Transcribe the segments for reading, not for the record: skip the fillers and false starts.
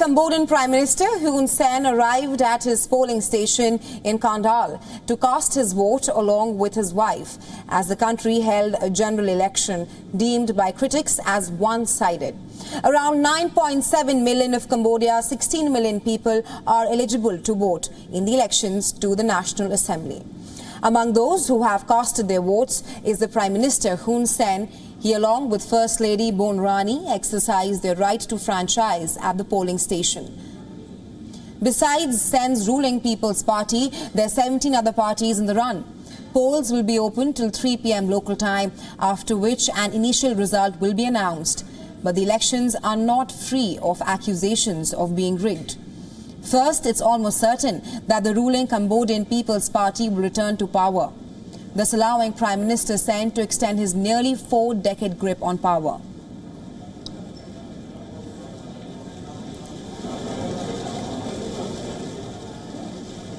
Cambodian Prime Minister Hun Sen arrived at his polling station in Candlelight to cast his vote along with his wife as the country held a general election deemed by critics as one-sided. Around 9.7 million of Cambodia's 16 million people are eligible to vote in the elections to the National Assembly. Among those who have casted their votes is the Prime Minister Hun Sen. He, along with First Lady Bon Rani, exercised their right to franchise at the polling station. Besides Sen's ruling People's Party, there are 17 other parties in the run. Polls will be open till 3 p.m. local time, after which an initial result will be announced. But the elections are not free of accusations of being rigged. First, it's almost certain that the ruling Cambodian People's Party will return to power, thus allowing Prime Minister Sen to extend his nearly 4-decade grip on power.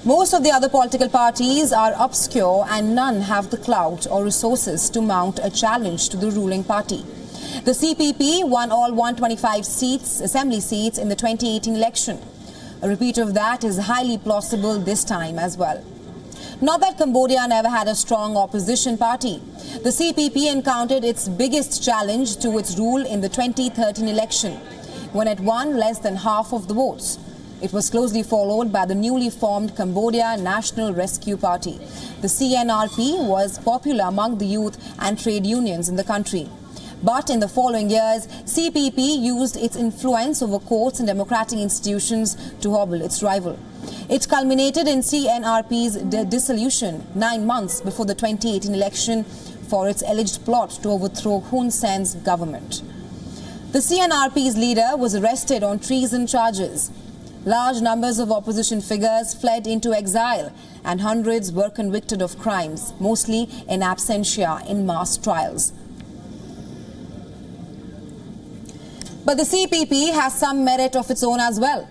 Most of the other political parties are obscure and none have the clout or resources to mount a challenge to the ruling party. The CPP won all 125 assembly seats in the 2018 election. A repeat of that is highly plausible this time as well. Not that Cambodia never had a strong opposition party. The CPP encountered its biggest challenge to its rule in the 2013 election, when it won less than half of the votes. It was closely followed by the newly formed Cambodia National Rescue Party. The CNRP was popular among the youth and trade unions in the country. But in the following years, CPP used its influence over courts and democratic institutions to hobble its rival. It culminated in CNRP's dissolution 9 months before the 2018 election for its alleged plot to overthrow Hun Sen's government. The CNRP's leader was arrested on treason charges. Large numbers of opposition figures fled into exile and hundreds were convicted of crimes, mostly in absentia in mass trials. But the CPP has some merit of its own as well.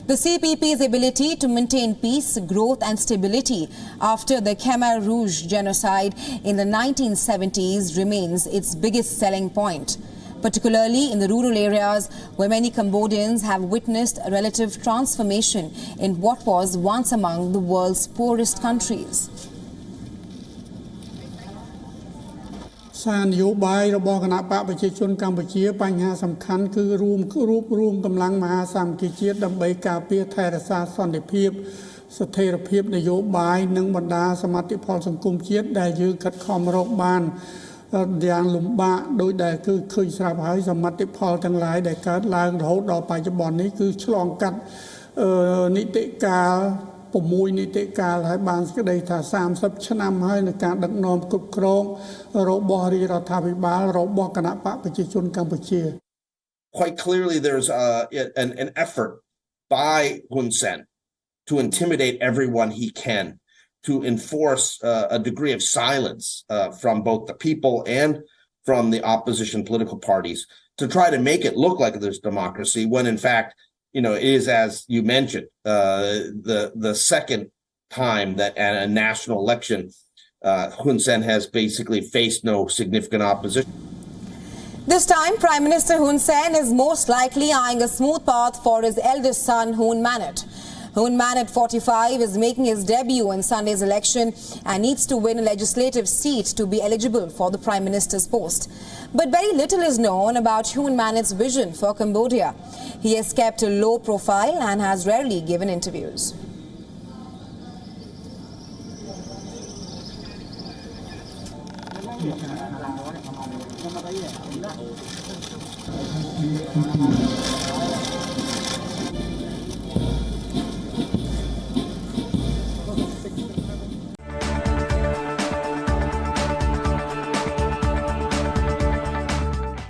The CPP's ability to maintain peace, growth and stability after the Khmer Rouge genocide in the 1970s remains its biggest selling point, particularly in the rural areas where many Cambodians have witnessed a relative transformation in what was once among the world's poorest countries. សារនយោបាយរបស់គណៈបកប្រជាជនកម្ពុជាបញ្ហាសំខាន់គឺរួមកម្លាំងមហាសាមគ្គីជាតិដើម្បីការពារថែរក្សាសន្តិភាពស្ថិរភាពនយោបាយនិងបណ្ដាសមាជិកផលសង្គមជាតិដែលយើងខិតខំរកបានយ៉ាងលំបាកដោយដែលគឺឃើញស្រាប់ហើយសមាជិកផលទាំងឡាយដែលកើតឡើងរហូតដល់បច្ចុប្បន្ននេះគឺឆ្លងកាត់នីតិកាល 6 នីតិកាលហើយបានសេចក្តីថា 30 ឆ្នាំហើយនៃការដឹកនាំគ្រប់គ្រងរបស់រាជរដ្ឋាភិបាលរបស់គណៈបកប្រជាជនកម្ពុជា Quite clearly there's an effort by Hun Sen to intimidate everyone he can, to enforce a degree of silence from both the people and from the opposition political parties to try to make it look like there's democracy when in fact it is, as you mentioned, the second time that at a national election, Hun Sen has basically faced no significant opposition. This time, Prime Minister Hun Sen is most likely eyeing a smooth path for his eldest son, Hun Manet. Hun Manet, 45, is making his debut in Sunday's election and needs to win a legislative seat to be eligible for the Prime Minister's post. But very little is known about Hun Manet's vision for Cambodia. He has kept a low profile and has rarely given interviews.